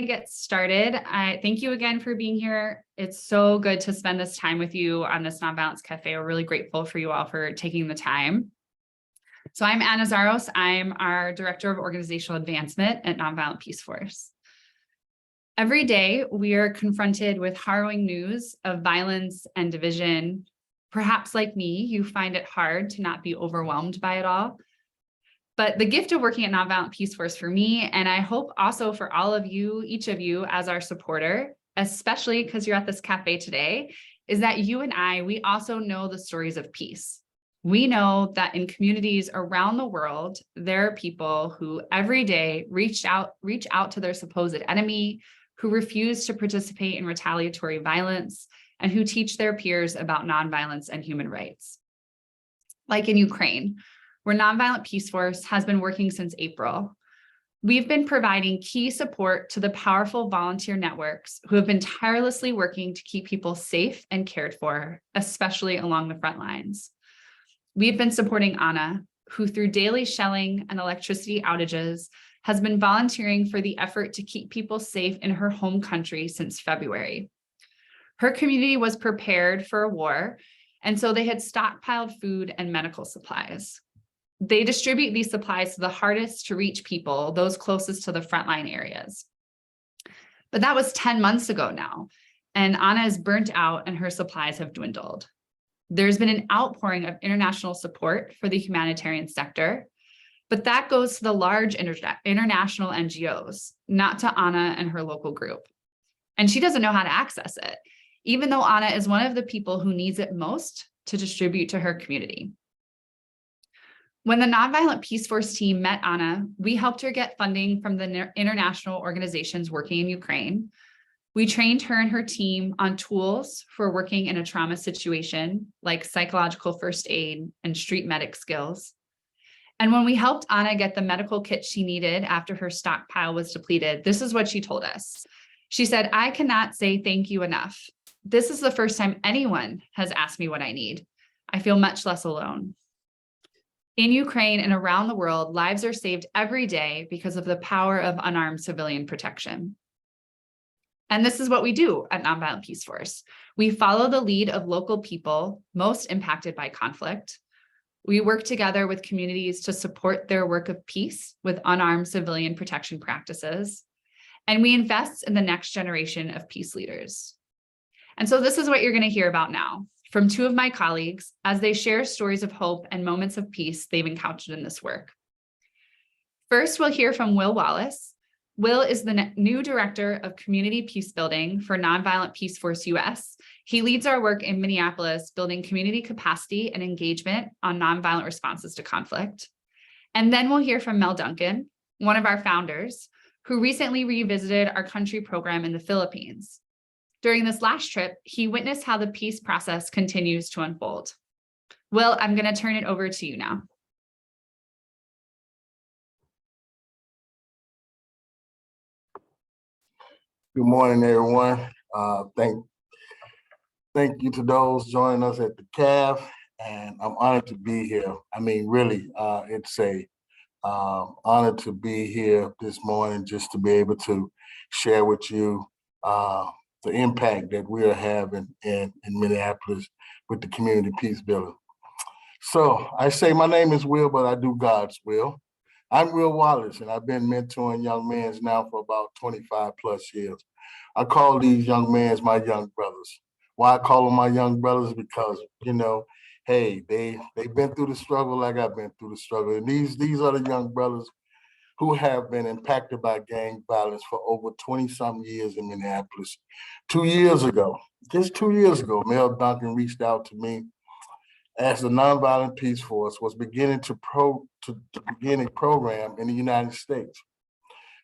Get started. I thank you again for being here. It's so good to spend this time with you on this Nonviolence Cafe. We're really grateful for you all for taking the time. So I'm Anna Zaros. I'm our Director of Organizational Advancement at Nonviolent Peace Force. Every day, we are confronted with harrowing news of violence and division. Perhaps like me, you find it hard to not be overwhelmed by it all. But the gift of working at Nonviolent Peace Force for me, and I hope also for all of you, each of you as our supporter, especially because you're at this cafe today, is that you and we also know the stories of peace. We know that in communities around the world, there are people who every day reach out to their supposed enemy, who refuse to participate in retaliatory violence, and who teach their peers about nonviolence and human rights. Like in Ukraine, where Nonviolent Peace Force has been working since April. We've been providing key support to the powerful volunteer networks who have been tirelessly working to keep people safe and cared for, especially along the front lines. We've been supporting Anna, who through daily shelling and electricity outages has been volunteering for the effort to keep people safe in her home country since February. Her community was prepared for a war, and so they had stockpiled food and medical supplies. They distribute these supplies to the hardest to reach people, those closest to the frontline areas. But that was 10 months ago now, and Anna is burnt out and her supplies have dwindled. There's been an outpouring of international support for the humanitarian sector, but that goes to the large international NGOs, not to Anna and her local group. And she doesn't know how to access it, even though Anna is one of the people who needs it most to distribute to her community. When the Nonviolent Peace Force team met Anna, we helped her get funding from the international organizations working in Ukraine. We trained her and her team on tools for working in a trauma situation, like psychological first aid and street medic skills. And when we helped Anna get the medical kit she needed after her stockpile was depleted, this is what she told us. She said, "I cannot say thank you enough. This is the first time anyone has asked me what I need. I feel much less alone." In Ukraine and around the world, lives are saved every day because of the power of unarmed civilian protection. And this is what we do at Nonviolent Peace Force. We follow the lead of local people most impacted by conflict. We work together with communities to support their work of peace with unarmed civilian protection practices. And we invest in the next generation of peace leaders. And so this is what you're going to hear about now from two of my colleagues as they share stories of hope and moments of peace they've encountered in this work. First, we'll hear from Will Wallace. Will is the new Director of Community Peacebuilding for Nonviolent Peace Force US. He leads our work in Minneapolis, building community capacity and engagement on nonviolent responses to conflict. And then we'll hear from Mel Duncan, one of our founders, who recently revisited our country program in the Philippines. During this last trip, he witnessed how the peace process continues to unfold. Will, I'm going to turn it over to you now. Good morning, everyone. Thank you to those joining us at the CAF, and I'm honored to be here. I mean, really, it's a honor to be here this morning just to be able to share with you the impact that we are having in Minneapolis with the Community Peacebuilder. So I say my name is Will, but I do God's will. I'm Will Wallace, and I've been mentoring young men now for about 25 plus years. I call these young men my young brothers. Why I call them my young brothers? Because, you know, hey, they've been through the struggle like I've been through the struggle. And these are the young brothers who have been impacted by gang violence for over 20-something years in Minneapolis. 2 years ago, just 2 years ago, Mel Duncan reached out to me as the Nonviolent Peace Force was beginning to begin a program in the United States.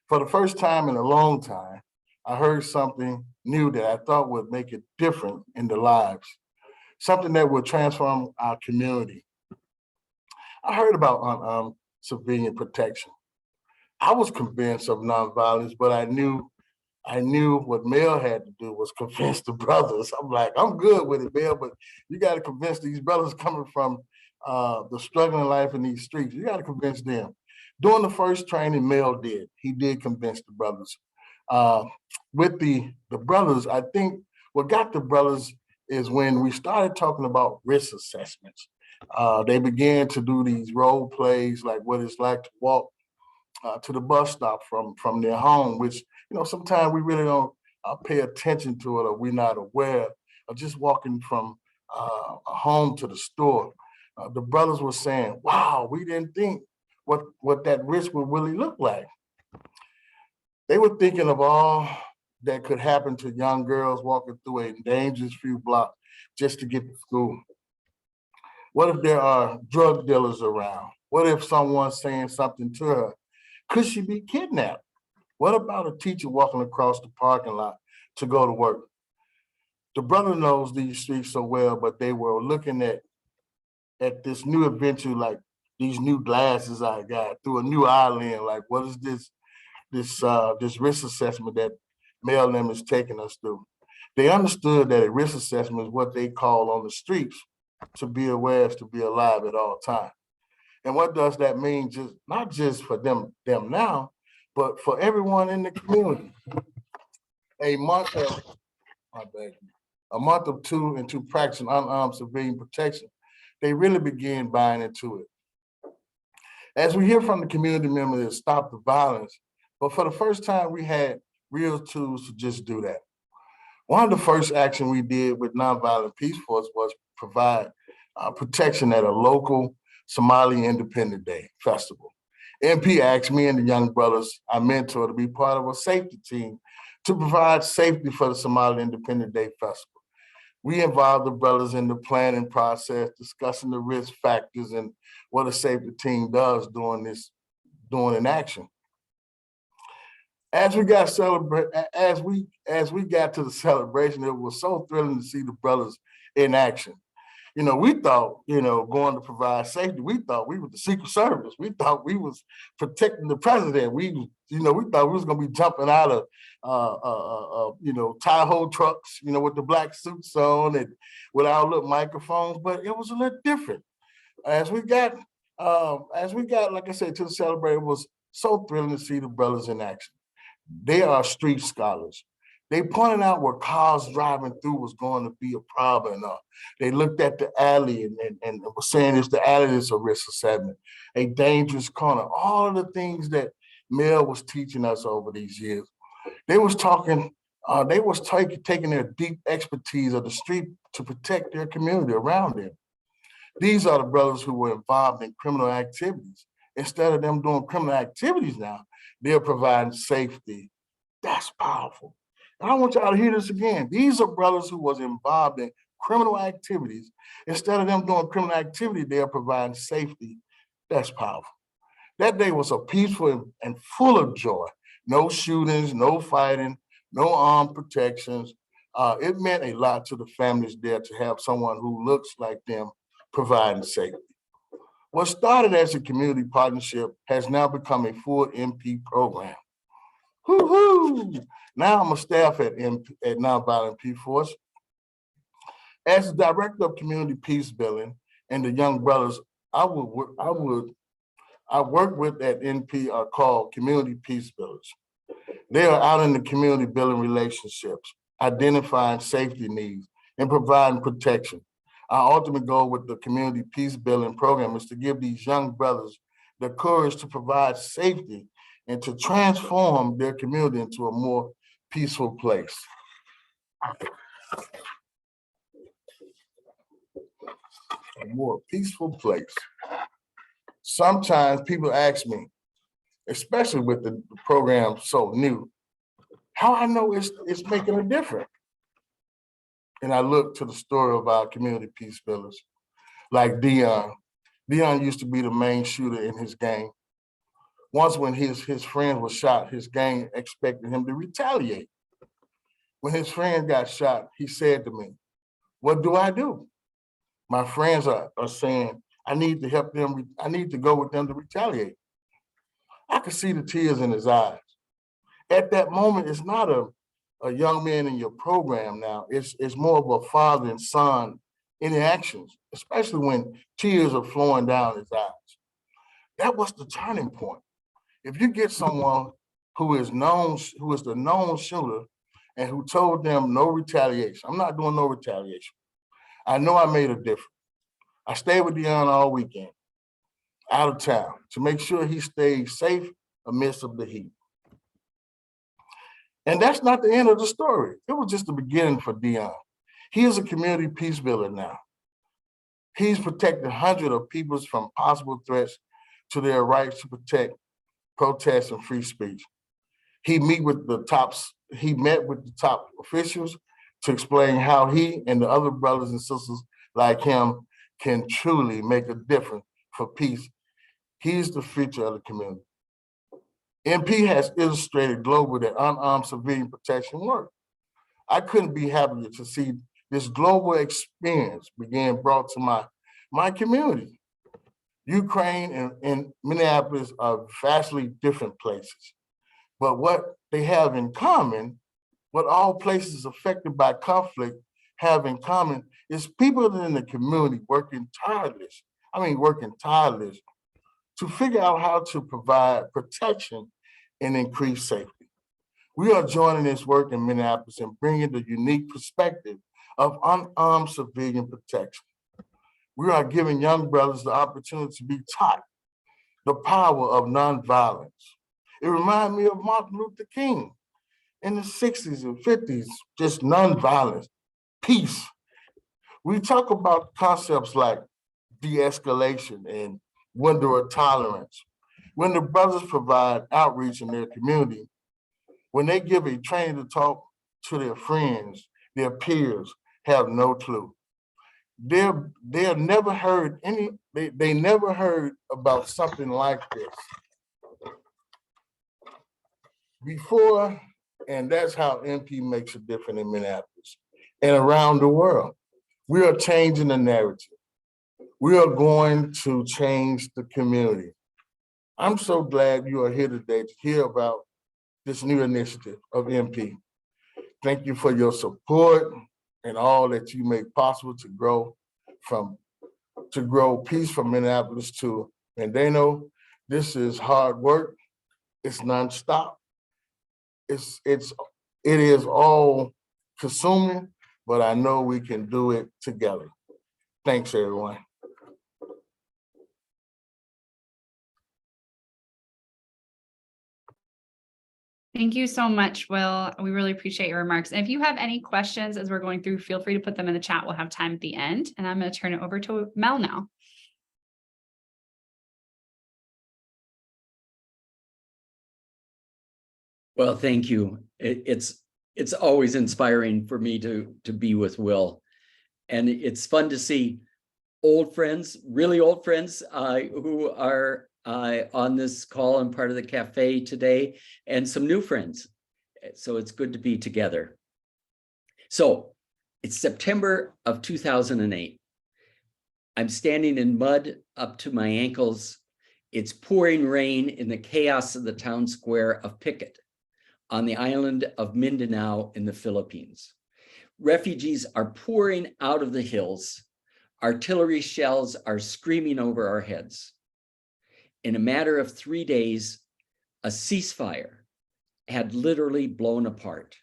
For the first time in a long time, I heard something new that I thought would make it different in the lives, something that would transform our community. I heard about civilian protection. I was convinced of nonviolence, but I knew what Mel had to do was convince the brothers. I'm like, I'm good with it, Mel, but you got to convince these brothers coming from the struggling life in these streets. You got to convince them. During the first training, Mel did. He did convince the brothers. With the brothers, I think what got the brothers is when we started talking about risk assessments. They began to do these role plays, like what it's like to walk to the bus stop from their home, which, sometimes we really don't pay attention to it, or we're not aware of just walking from a home to the store. The brothers were saying, wow, we didn't think what that risk would really look like. They were thinking of all that could happen to young girls walking through a dangerous few blocks just to get to school. What if there are drug dealers around? What if someone's saying something to her? Could she be kidnapped? What about a teacher walking across the parking lot to go to work? The brother knows these streets so well, but they were looking at this new adventure, like these new glasses I got through a new island. Like, what is this risk assessment that Mel them is taking us through? They understood that a risk assessment is what they call on the streets to be aware is to be alive at all times. And what does that mean? Just not just for them now, but for everyone in the community. A month of a month or two into practicing unarmed civilian protection, they really began buying into it. As we hear from the community members that stop the violence, but for the first time, we had real tools to just do that. One of the first action we did with Nonviolent Peace Force was provide protection at a local Somali Independent Day festival. MP asked me and the young brothers I mentor to be part of a safety team to provide safety for the Somali Independent Day festival. We involved the brothers in the planning process, discussing the risk factors and what a safety team does during an action. As we got to the celebration, it was so thrilling to see the brothers in action. We thought, going to provide safety, we thought we were the Secret Service. We thought we was protecting the president. We thought we was going to be jumping out of, Tahoe trucks, with the black suits on and with our little microphones, but it was a little different. As we got, like I said, to the celebration, it was so thrilling to see the brothers in action. They are street scholars. They pointed out where cars driving through was going to be a problem. They looked at the alley and were saying it's the alley that's a risk assessment, a dangerous corner, all of the things that Mel was teaching us over these years. They was taking their deep expertise of the street to protect their community around them. These are the brothers who were involved in criminal activities. Instead of them doing criminal activities now, they're providing safety. That's powerful. And I want y'all to hear this again. These are brothers who was involved in criminal activities. Instead of them doing criminal activity, they are providing safety. That's powerful. That day was a peaceful and full of joy. No shootings, no fighting, no armed protections. It meant a lot to the families there to have someone who looks like them providing safety. What started as a community partnership has now become a full MP program. Woo-hoo! Now I'm a staff at Nonviolent Peace Force. As the director of Community Peacebuilding and the young brothers I work with at NP are called Community Peacebuilders. They are out in the community building relationships, identifying safety needs, and providing protection. Our ultimate goal with the Community Peace Building program is to give these young brothers the courage to provide safety and to transform their community into a more peaceful place. A more peaceful place. Sometimes people ask me, especially with the program so new, how I know it's making a difference. And I look to the story of our Community Peace Builders, like Dion. Dion used to be the main shooter in his gang. Once when his friend was shot, his gang expected him to retaliate. When his friend got shot, he said to me, "What do I do? My friends are saying, I need to help them, I need to go with them to retaliate." I could see the tears in his eyes. At that moment, it's not a young man in your program now. It's more of a father and son interactions, especially when tears are flowing down his eyes. That was the turning point. If you get someone who is the known shooter and who told them no retaliation. I'm not doing no retaliation. I know I made a difference. I stayed with Deon all weekend, out of town, to make sure he stayed safe amidst of the heat. And that's not the end of the story. It was just the beginning for Deon. He is a community peace builder now. He's protected hundreds of people from possible threats to their rights to protect, protest, and free speech. He met with the top officials to explain how he and the other brothers and sisters like him can truly make a difference for peace. He's the future of the community. MP has illustrated globally that unarmed civilian protection works. I couldn't be happier to see this global experience being brought to my community. Ukraine and Minneapolis are vastly different places, but what they have in common, what all places affected by conflict have in common, is people in the community working tireless to figure out how to provide protection and increase safety. We are joining this work in Minneapolis and bringing the unique perspective of unarmed civilian protection. We are giving young brothers the opportunity to be taught the power of nonviolence. It reminds me of Martin Luther King in the 60s and 50s, just nonviolence, peace. We talk about concepts like de-escalation and window of tolerance. When the brothers provide outreach in their community, when they give a training to talk to their friends, their peers have no clue. They never heard they never heard about something like this before, and that's how MP makes a difference in Minneapolis and around the world. We are changing the narrative. We are going to change the community. I'm so glad you are here today to hear about this new initiative of MP. Thank you for your support and all that you make possible to grow peace from Minneapolis to Mindanao. This is hard work. It's nonstop. It is all consuming, but I know we can do it together. Thanks, everyone. Thank you so much, Will. We really appreciate your remarks. And if you have any questions as we're going through, feel free to put them in the chat. We'll have time at the end. And I'm going to turn it over to Mel now. Well, thank you. It's always inspiring for me to be with Will. And it's fun to see old friends, really old friends who are on this call and part of the cafe today, and some new friends. So it's good to be together. So it's September of 2008. I'm standing in mud up to my ankles. It's pouring rain in the chaos of the town square of Pickett on the island of Mindanao in the Philippines. Refugees are pouring out of the hills. Artillery shells are screaming over our heads. In a matter of 3 days, a ceasefire had literally blown apart.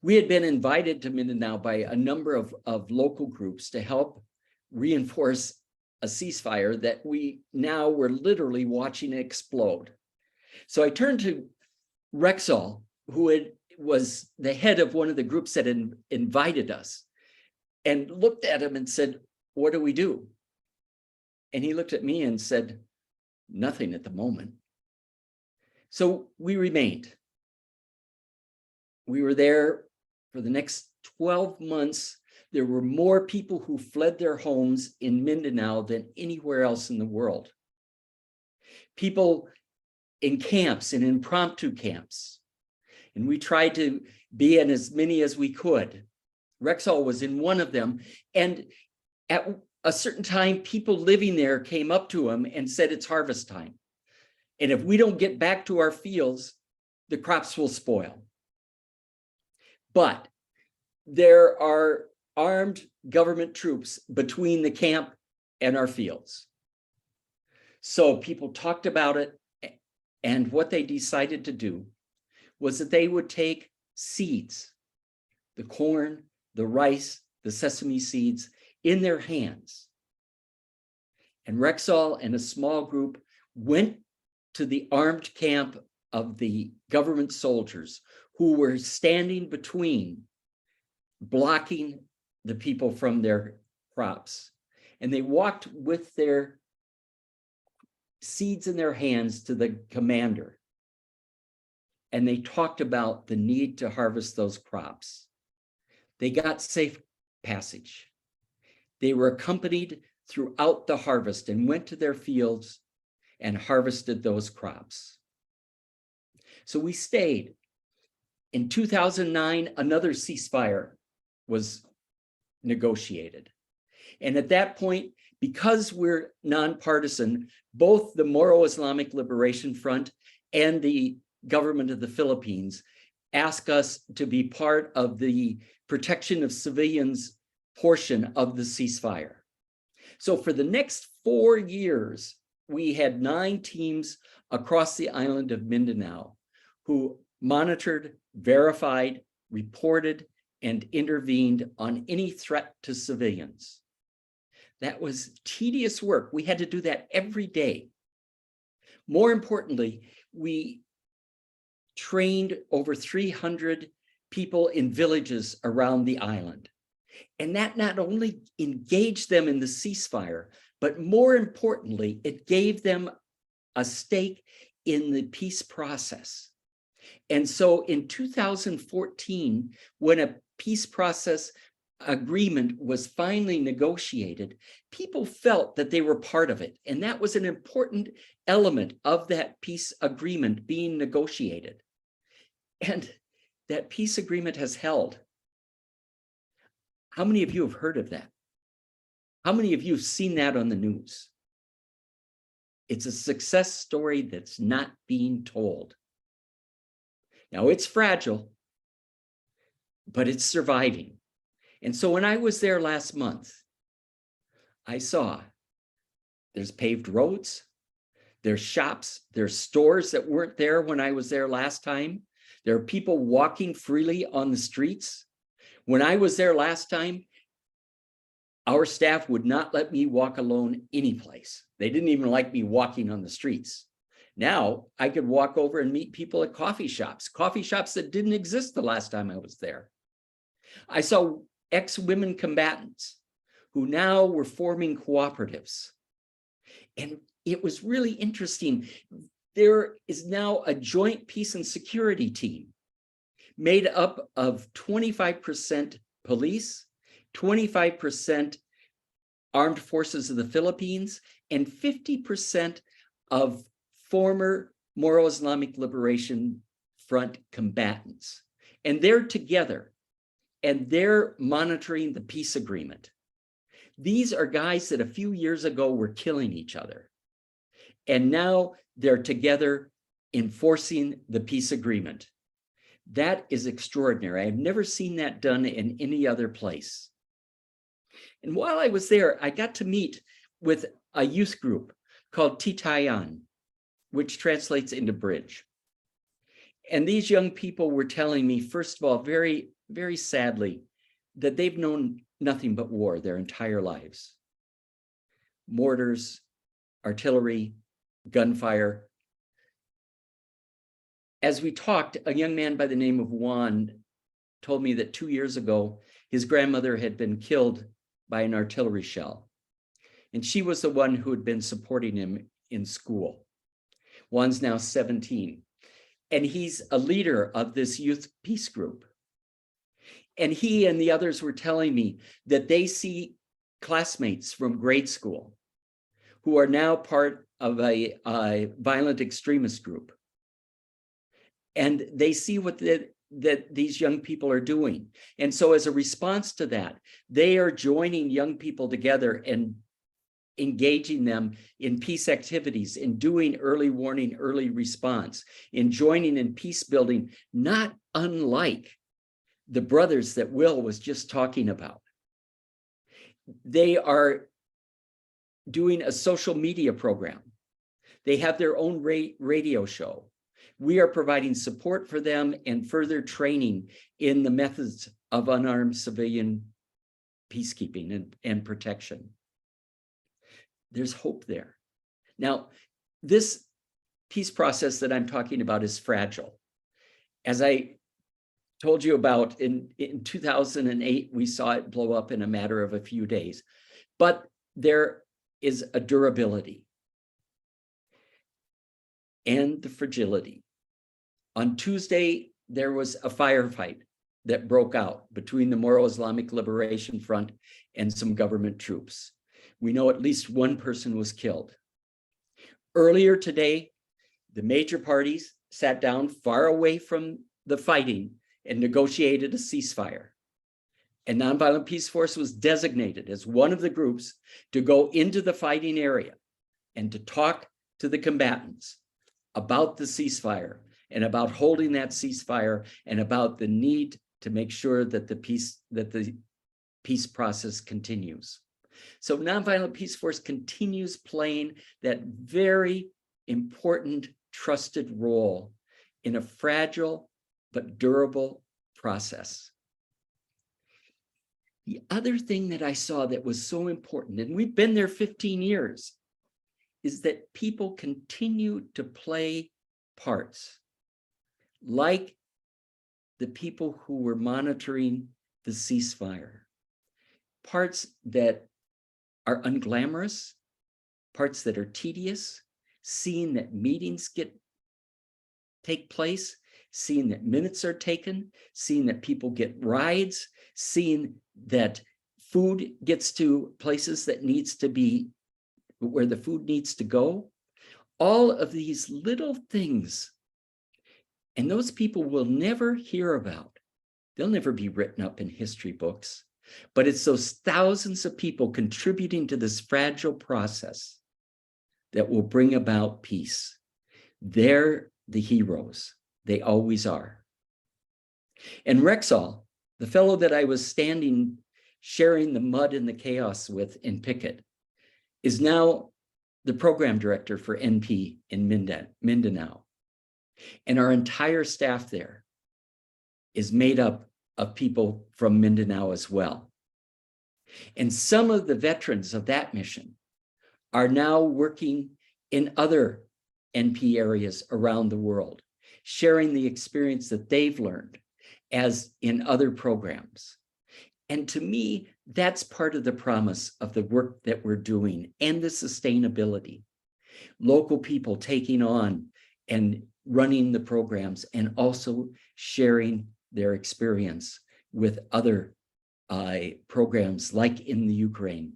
We had been invited to Mindanao by a number of local groups to help reinforce a ceasefire that we now were literally watching explode. So I turned to Rexall, who was the head of one of the groups that invited us, and looked at him and said, "What do we do?" And he looked at me and said, "Nothing at the moment." So we remained. We were there for the next 12 months. There were more people who fled their homes in Mindanao than anywhere else in the world. People in camps and impromptu camps. And we tried to be in as many as we could. Rexall was in one of them. And at a certain time, people living there came up to him and said, "It's harvest time. And if we don't get back to our fields, the crops will spoil." But there are armed government troops between the camp and our fields. So people talked about it, And what they decided to do was that they would take seeds, the corn, the rice, the sesame seeds, in their hands. And Rexall and a small group went to the armed camp of the government soldiers who were standing between, blocking the people from their crops. And they walked with their seeds in their hands to the commander. And they talked about the need to harvest those crops. They got safe passage. They were accompanied throughout the harvest and went to their fields and harvested those crops. So we stayed. In 2009, another ceasefire was negotiated. And at that point, because we're nonpartisan, both the Moro Islamic Liberation Front and the government of the Philippines ask us to be part of the protection of civilians portion of the ceasefire. So for the next 4 years, we had 9 teams across the island of Mindanao who monitored, verified, reported, and intervened on any threat to civilians. That was tedious work. We had to do that every day. More importantly, we trained over 300 people in villages around the island. And that not only engaged them in the ceasefire, but more importantly, it gave them a stake in the peace process. And so in 2014, when a peace process agreement was finally negotiated, people felt that they were part of it. And that was an important element of that peace agreement being negotiated. And that peace agreement has held. How many of you have heard of that? How many of you have seen that on the news? It's a success story that's not being told. Now, it's fragile, but it's surviving. And so when I was there last month, I saw there's paved roads, there's shops, there's stores that weren't there when I was there last time. There are people walking freely on the streets. When I was there last time, our staff would not let me walk alone anyplace. They didn't even like me walking on the streets. Now I could walk over and meet people at coffee shops that didn't exist the last time I was there. I saw ex-women combatants who now were forming cooperatives. And it was really interesting. There is now a joint peace and security team made up of 25% police, 25% armed forces of the Philippines, and 50% of former Moro Islamic Liberation Front combatants. And they're together, and they're monitoring the peace agreement. These are guys that a few years ago were killing each other. And now they're together enforcing the peace agreement. That is extraordinary. I've never seen that done in any other place. And while I was there, I got to meet with a youth group called Titayan, which translates into bridge. And these young people were telling me, first of all, very, very sadly, that they've known nothing but war their entire lives. Mortars, artillery, gunfire. As we talked, a young man by the name of Juan told me that 2 years ago, his grandmother had been killed by an artillery shell. And she was the one who had been supporting him in school. Juan's now 17. And he's a leader of this youth peace group. And he and the others were telling me that they see classmates from grade school who are now part of a violent extremist group. And they see what that these young people are doing. And so as a response to that, they are joining young people together and engaging them in peace activities, in doing early warning, early response, in joining in peace building, not unlike the brothers that Will was just talking about. They are doing a social media program They have their own radio show. We are providing support for them and further training in the methods of unarmed civilian peacekeeping and protection. There's hope there. Now, this peace process that I'm talking about is fragile. As I told you about, in 2008, we saw it blow up in a matter of a few days, but there is a durability and the fragility. On Tuesday, there was a firefight that broke out between the Moro Islamic Liberation Front and some government troops. We know at least one person was killed. Earlier today, the major parties sat down far away from the fighting and negotiated a ceasefire. A nonviolent peace force was designated as one of the groups to go into the fighting area and to talk to the combatants about the ceasefire and about holding that ceasefire and about the need to make sure that the peace process continues. So Nonviolent Peace Force continues playing that very important, trusted role in a fragile but durable process. The other thing that I saw that was so important, and we've been there 15 years, is that people continue to play parts, like the people who were monitoring the ceasefire, parts that are unglamorous, parts that are tedious, seeing that meetings take place, seeing that minutes are taken, seeing that people get rides, seeing that food gets to places that needs to be where the food needs to go. All of these little things, and those people will never hear about. They'll never be written up in history books, but it's those thousands of people contributing to this fragile process that will bring about peace. They're the heroes. They always are. And Rexall, the fellow that I was sharing the mud and the chaos with in Pickett, is now the program director for NP in Mindanao. And our entire staff there is made up of people from Mindanao as well. And some of the veterans of that mission are now working in other NP areas around the world, sharing the experience that they've learned as in other programs. And to me, that's part of the promise of the work that we're doing and the sustainability. Local people taking on and running the programs and also sharing their experience with other programs like in the Ukraine,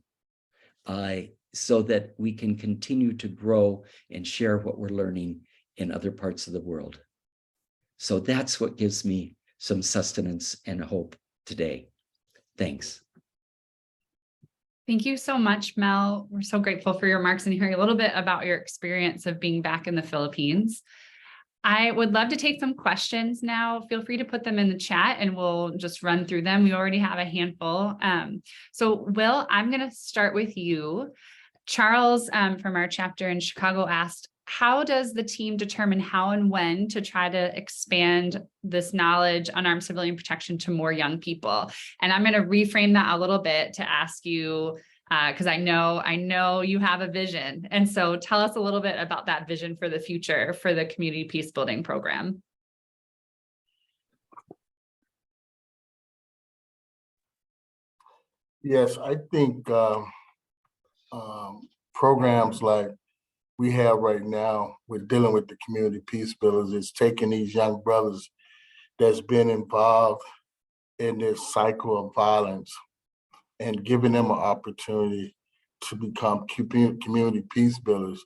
so that we can continue to grow and share what we're learning in other parts of the world. So that's what gives me some sustenance and hope today. Thanks. Thank you so much, Mel. We're so grateful for your remarks and hearing a little bit about your experience of being back in the Philippines. I would love to take some questions now. Feel free to put them in the chat and we'll just run through them. We already have a handful. So Will, I'm going to start with you. Charles from our chapter in Chicago asked, how does the team determine how and when to try to expand this knowledge on unarmed civilian protection to more young people? And I'm going to reframe that a little bit to ask you, because I know you have a vision. And so tell us a little bit about that vision for the future for the Community Peacebuilding program. Yes, I think programs like we have right now with dealing with the Community Peacebuilders is taking these young brothers that's been involved in this cycle of violence and giving them an opportunity to become community peace builders,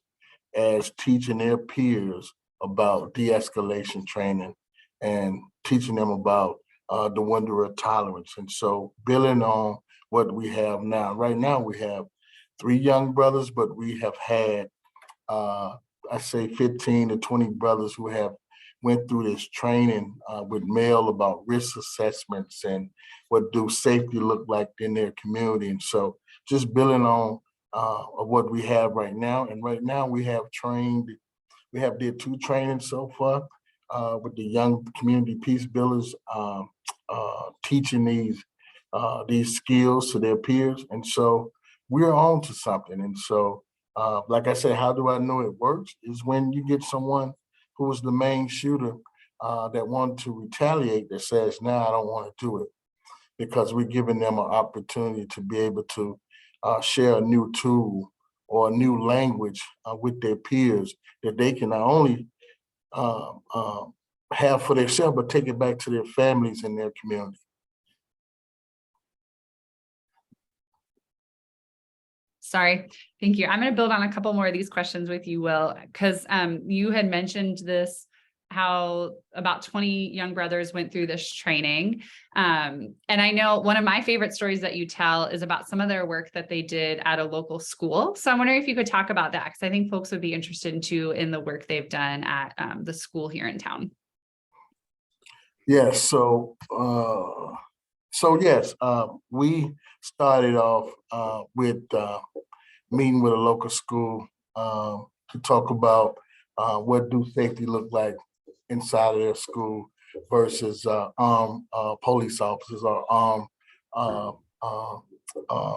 as teaching their peers about de-escalation training and teaching them about the wonder of tolerance. And so building on what we have now. Right now we have 3 young brothers, but we have had I say 15 to 20 brothers who have went through this training with Mel about risk assessments and what do safety look like in their community. And so just building on of what we have right now. And right now we have did 2 trainings so far with the young community peace builders, teaching these skills to their peers. And so we're on to something. And so, like I said, how do I know it works? Is when you get someone who was the main shooter that wanted to retaliate, that says, "Now I don't want to do it," because we're giving them an opportunity to be able to share a new tool or a new language with their peers that they can not only have for themselves, but take it back to their families and their community. Sorry, thank you. I'm going to build on a couple more of these questions with you, Will, because you had mentioned this, how about 20 young brothers went through this training. And I know one of my favorite stories that you tell is about some of their work that they did at a local school. So I'm wondering if you could talk about that, because I think folks would be interested in too in the work they've done at the school here in town. Yes, yes, we started off with meeting with a local school to talk about what do safety look like inside of their school versus armed police officers or armed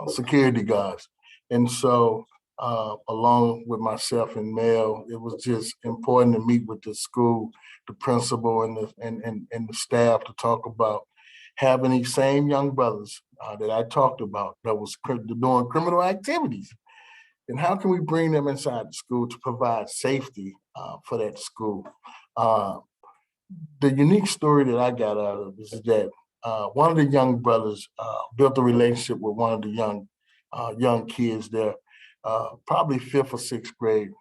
security guards. And so along with myself and Mel, it was just important to meet with the school, the principal and the staff to talk about having these same young brothers that I talked about that was doing criminal activities. And how can we bring them inside the school to provide safety for that school? The unique story that I got out of this is that one of the young brothers built a relationship with one of the young kids there, probably 5th or 6th grade.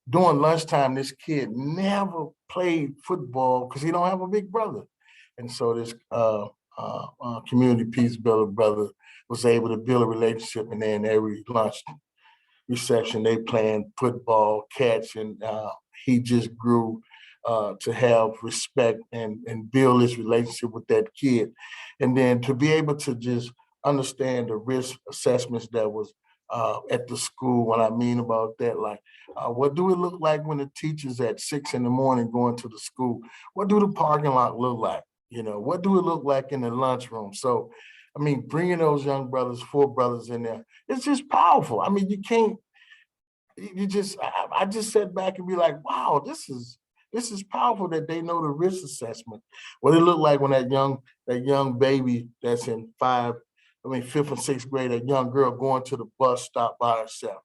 During lunchtime, this kid never played football because he don't have a big brother. And so this community peace builder brother was able to build a relationship, and then every lunch reception they playing football, catch, and he just grew to have respect and build this relationship with that kid. And then to be able to just understand the risk assessments that was at the school. What I mean about that, like, what do it look like when the teacher's at 6 in the morning going to the school? What do the parking lot look like? You know, what do it look like in the lunchroom? So, I mean, bringing those young brothers, 4 brothers in there, it's just powerful. I mean, I just sat back and be like, wow, this is powerful that they know the risk assessment. What it looked like when that young baby that's in 5th or 6th grade, that young girl going to the bus stop by herself.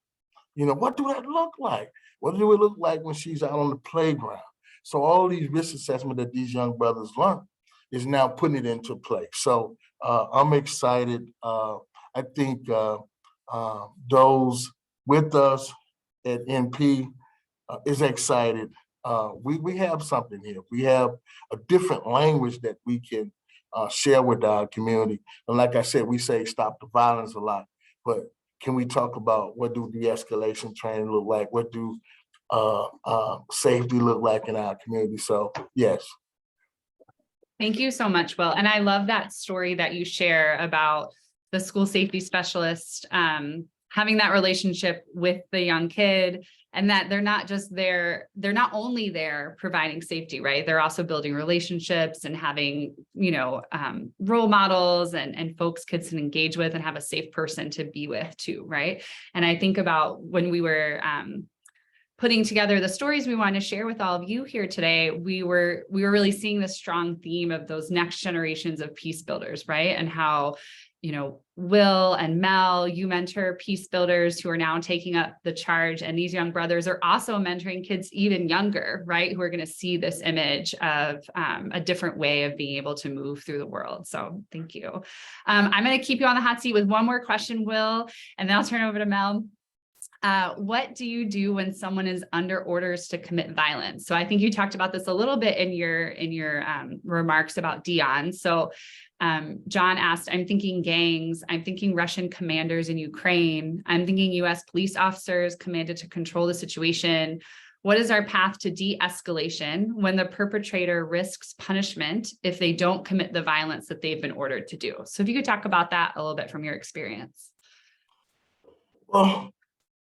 You know, what do that look like? What do it look like when she's out on the playground? So all these risk assessment that these young brothers learn is now putting it into play. So I'm excited. I think those with us at NP is excited. We have something here. We have a different language that we can share with our community. And like I said, we say stop the violence a lot, but can we talk about what do de-escalation training look like? What do safety look like in our community? So yes. Thank you so much, Will. And I love that story that you share about the school safety specialist having that relationship with the young kid, and that they're not only there providing safety, right? They're also building relationships and having, role models and folks kids can engage with and have a safe person to be with too, right? And I think about when we were putting together the stories we want to share with all of you here today, we were really seeing this strong theme of those next generations of peace builders, right? And how, Will and Mel, you mentor peace builders who are now taking up the charge. And these young brothers are also mentoring kids even younger, right? Who are going to see this image of a different way of being able to move through the world. So thank you. I'm going to keep you on the hot seat with one more question, Will, and then I'll turn over to Mel. What do you do when someone is under orders to commit violence? So I think you talked about this a little bit in your remarks about Dion. So John asked, I'm thinking gangs, I'm thinking Russian commanders in Ukraine, I'm thinking US police officers commanded to control the situation. What is our path to de-escalation when the perpetrator risks punishment if they don't commit the violence that they've been ordered to do? So if you could talk about that a little bit from your experience. Well,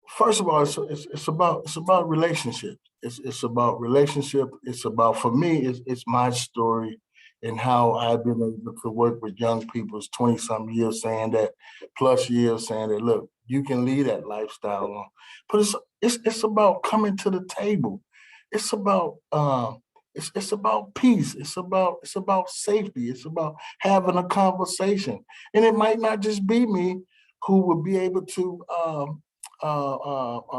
First of all, it's about relationship. It's about relationship. It's about, for me, it's my story and how I've been able to work with young people. It's 20-some years saying that, plus years saying that, look, you can lead that lifestyle on. But it's about coming to the table. It's about it's about peace. It's about safety. It's about having a conversation. And it might not just be me who will be able to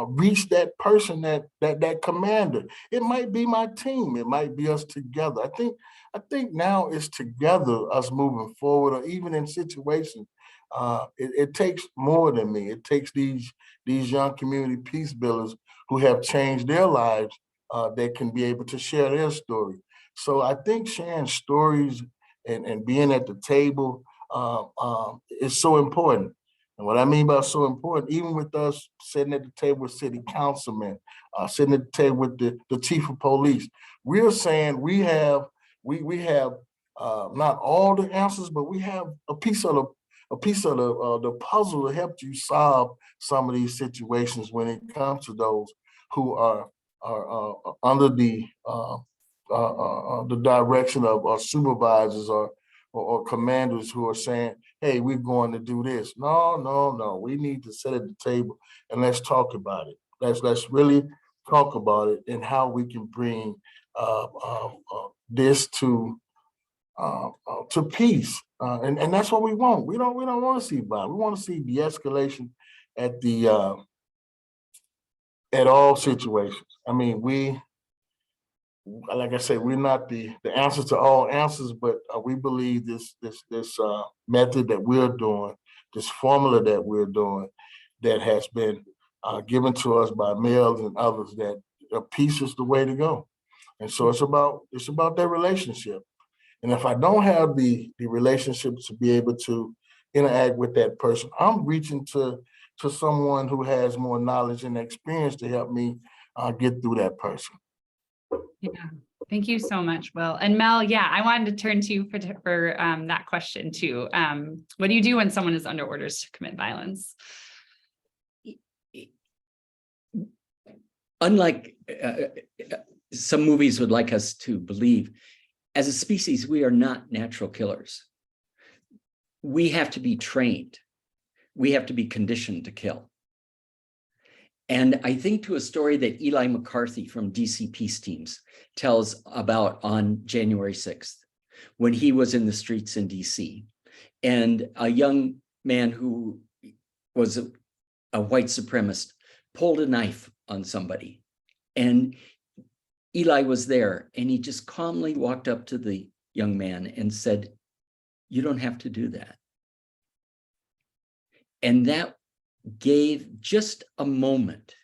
reach that person, that commander. It might be my team. It might be us together. I think now it's together, us moving forward, or even in situations. It takes more than me. It takes these young community peace builders who have changed their lives. That can be able to share their story. So I think sharing stories and being at the table is so important. And what I mean by so important, even with us sitting at the table with city councilmen, sitting at the table with the chief of police, we're saying we have not all the answers, but we have a piece of the puzzle to help you solve some of these situations when it comes to those who are under the direction of supervisors or commanders who are saying, hey, we're going to do this. No. We need to sit at the table and let's talk about it. Let's really talk about it and how we can bring this to peace. And that's what we want. We don't want to see violence. We want to see de-escalation at the at all situations. I mean, like I said, we're not the answer to all answers, but we believe this method that we're doing, this formula that we're doing, that has been given to us by Mel and others, that peace is the way to go. And so it's about that relationship. And if I don't have the relationship to be able to interact with that person, I'm reaching to someone who has more knowledge and experience to help me get through that person. Yeah, thank you so much, Will. And Mel, yeah, I wanted to turn to you for that question too. What do you do when someone is under orders to commit violence? Unlike some movies would like us to believe, as a species, we are not natural killers. We have to be trained. We have to be conditioned to kill. And I think to a story that Eli McCarthy from DC Peace Teams tells about on January 6th, when he was in the streets in DC, and a young man who was a white supremacist pulled a knife on somebody. And Eli was there, and he just calmly walked up to the young man and said, "You don't have to do that." And that gave just a moment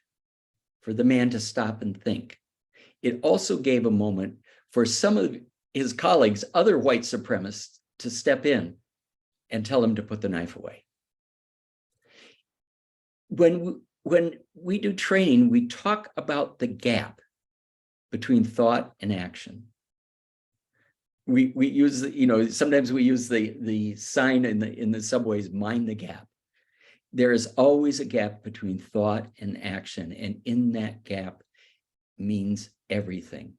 for the man to stop and think. It also gave a moment for some of his colleagues, other white supremacists, to step in and tell him to put the knife away. When we do training, we talk about the gap between thought and action. We use, sometimes we use the sign in the subways, mind the gap. There is always a gap between thought and action, and in that gap means everything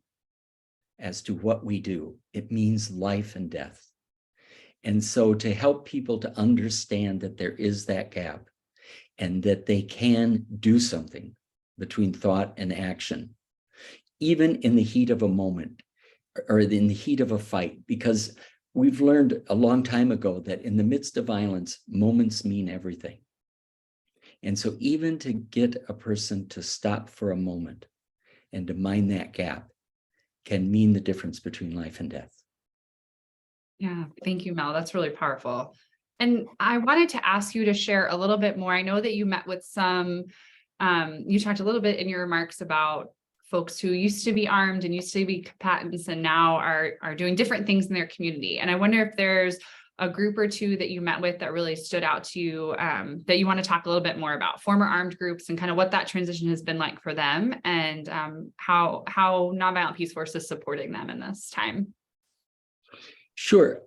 as to what we do. It means life and death. And so to help people to understand that there is that gap and that they can do something between thought and action, even in the heat of a moment or in the heat of a fight, because we've learned a long time ago that in the midst of violence, moments mean everything. And so even to get a person to stop for a moment and to mind that gap can mean the difference between life and death. Yeah, thank you, Mel. That's really powerful. And I wanted to ask you to share a little bit more. I know that you met with some, you talked a little bit in your remarks about folks who used to be armed and used to be combatants and now are doing different things in their community. And I wonder if there's a group or two that you met with that really stood out to you, that you want to talk a little bit more about, former armed groups and kind of what that transition has been like for them, and how Nonviolent Peace Force is supporting them in this time. Sure.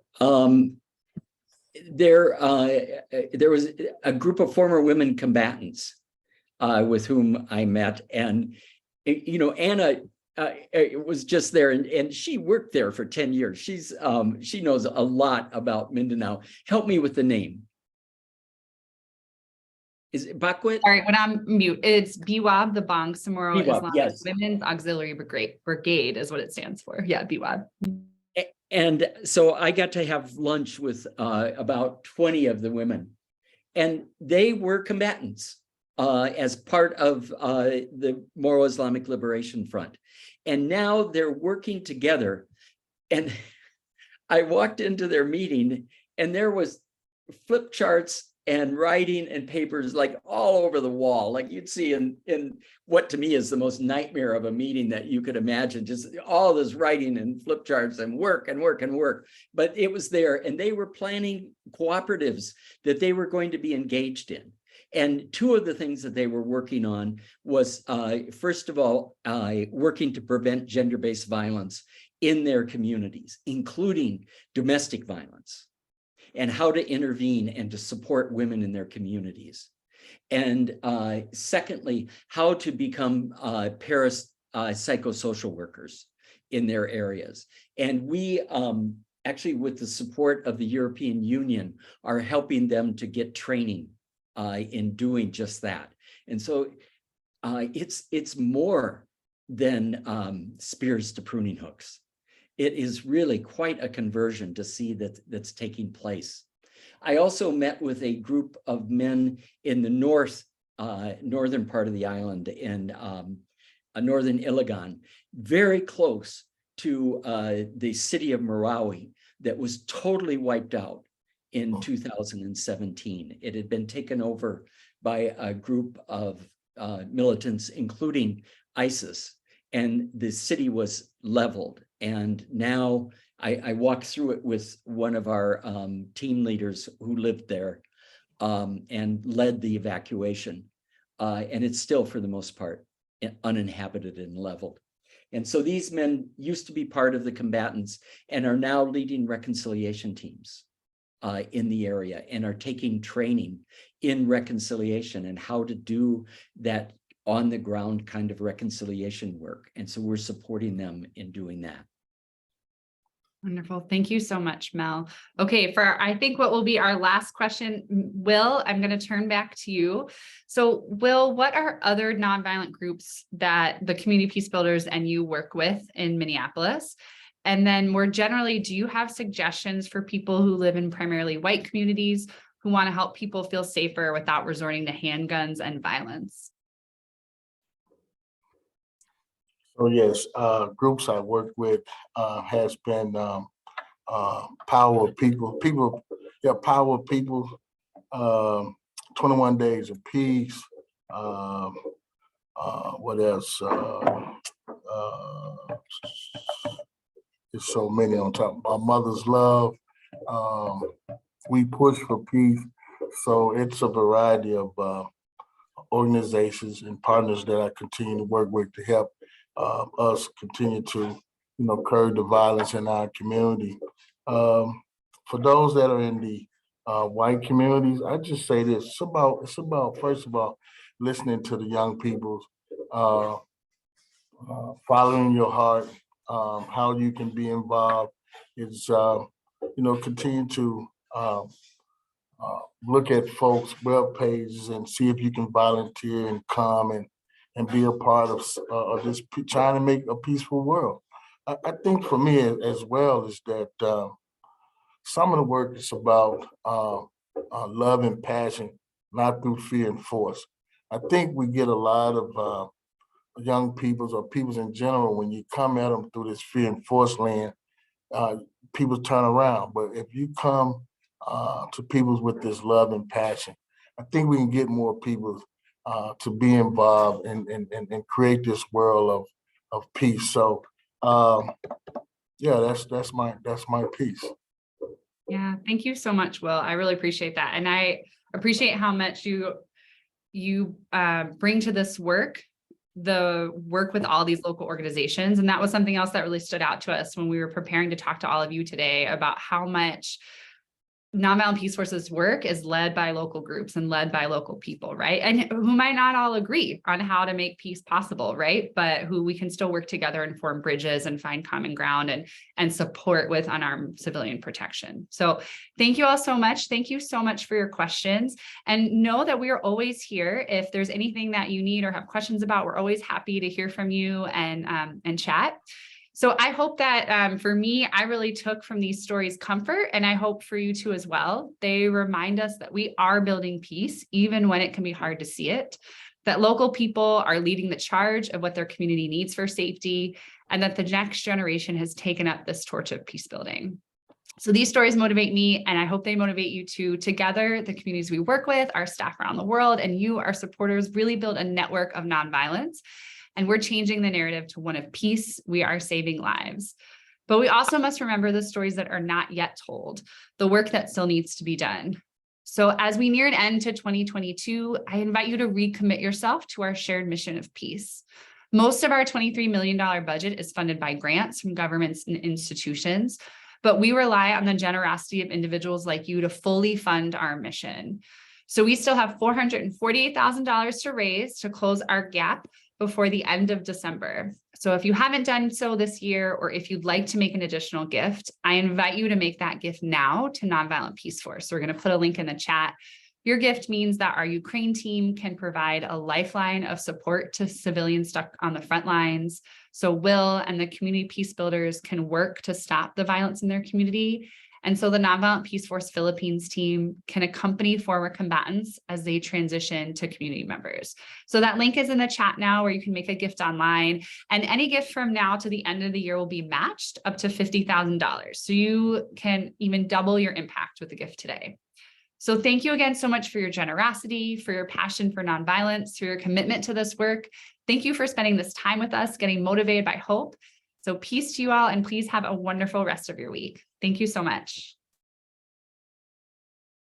There was a group of former women combatants with whom I met. And, Anna was just there, and she worked there for 10 years. She knows a lot about Mindanao. Help me with the name. Is it Bakwit? Sorry, when I'm mute, it's BWAB, the Bangsamoro BWAB, Islamic yes. Women's Auxiliary Brigade is what it stands for. Yeah, BWAB. And so I got to have lunch with about 20 of the women, and they were combatants as part of the Moro Islamic Liberation Front. And now they're working together. And I walked into their meeting, and there was flip charts and writing and papers like all over the wall, like you'd see in what to me is the most nightmare of a meeting that you could imagine, just all this writing and flip charts and work and work and work. But it was there, and they were planning cooperatives that they were going to be engaged in. And two of the things that they were working on was, first of all, working to prevent gender-based violence in their communities, including domestic violence, and how to intervene and to support women in their communities. And secondly, how to become psychosocial workers in their areas. And we actually, with the support of the European Union, are helping them to get training in doing just that. And so it's more than spears to pruning hooks. It is really quite a conversion to see that's taking place. I also met with a group of men in the northern part of the island, in northern Iligan, very close to the city of Marawi, that was totally wiped out in 2017. It had been taken over by a group of militants, including ISIS, and the city was leveled. And now I walked through it with one of our team leaders who lived there and led the evacuation. And it's still, for the most part, uninhabited and leveled. And so these men used to be part of the combatants and are now leading reconciliation teams in the area, and are taking training in reconciliation and how to do that on the ground kind of reconciliation work. And so we're supporting them in doing that. Wonderful. Thank you so much, Mel. Okay, for I think what will be our last question, Will, I'm going to turn back to you. So Will, what are other nonviolent groups that the Community Peacebuilders and you work with in Minneapolis? And then more generally, do you have suggestions for people who live in primarily white communities who want to help people feel safer without resorting to handguns and violence? So yes, groups I work with has been Power of People, Power of People, 21 Days of Peace. What else? There's so many on top. Our Mother's Love. We Push for Peace. So it's a variety of organizations and partners that I continue to work with to help us continue to, curb the violence in our community. For those that are in the white communities, I just say this: it's about first of all listening to the young people, following your heart, how you can be involved. Is continue to look at folks' web pages and see if you can volunteer and come and be a part of this, trying to make a peaceful world. I think for me as well is that some of the work is about love and passion, not through fear and force. I think we get a lot of young peoples or peoples in general, when you come at them through this fear and force land, people turn around. But if you come to peoples with this love and passion, I think we can get more people to be involved and create this world of peace. So yeah, that's my piece. Yeah, thank you so much, Will. I really appreciate that. And I appreciate how much you bring to this work, the work with all these local organizations. And that was something else that really stood out to us when we were preparing to talk to all of you today about how much Nonviolent Peace Force's work is led by local groups and led by local people, right? And who might not all agree on how to make peace possible, right? But who we can still work together and form bridges and find common ground and support with unarmed civilian protection. So thank you all so much. Thank you so much for your questions. And know that we are always here. If there's anything that you need or have questions about, we're always happy to hear from you and chat. So I hope that for me, I really took from these stories comfort, and I hope for you too as well. They remind us that we are building peace, even when it can be hard to see it, that local people are leading the charge of what their community needs for safety, and that the next generation has taken up this torch of peace building. So these stories motivate me, and I hope they motivate you too. Together, the communities we work with, our staff around the world, and you, our supporters, really build a network of nonviolence. And we're changing the narrative to one of peace. We are saving lives. But we also must remember the stories that are not yet told, the work that still needs to be done. So as we near an end to 2022, I invite you to recommit yourself to our shared mission of peace. Most of our $23 million budget is funded by grants from governments and institutions, but we rely on the generosity of individuals like you to fully fund our mission. So we still have $448,000 to raise to close our gap before the end of December. So if you haven't done so this year, or if you'd like to make an additional gift, I invite you to make that gift now to Nonviolent Peace Force. So we're going to put a link in the chat. Your gift means that our Ukraine team can provide a lifeline of support to civilians stuck on the front lines. So Will and the Community Peacebuilders can work to stop the violence in their community. And so the Nonviolent Peace Force Philippines team can accompany former combatants as they transition to community members. So that link is in the chat now, where you can make a gift online, and any gift from now to the end of the year will be matched up to $50,000. So you can even double your impact with the gift today. So thank you again so much for your generosity, for your passion for nonviolence, for your commitment to this work. Thank you for spending this time with us, getting motivated by hope. So peace to you all, and please have a wonderful rest of your week. Thank you so much.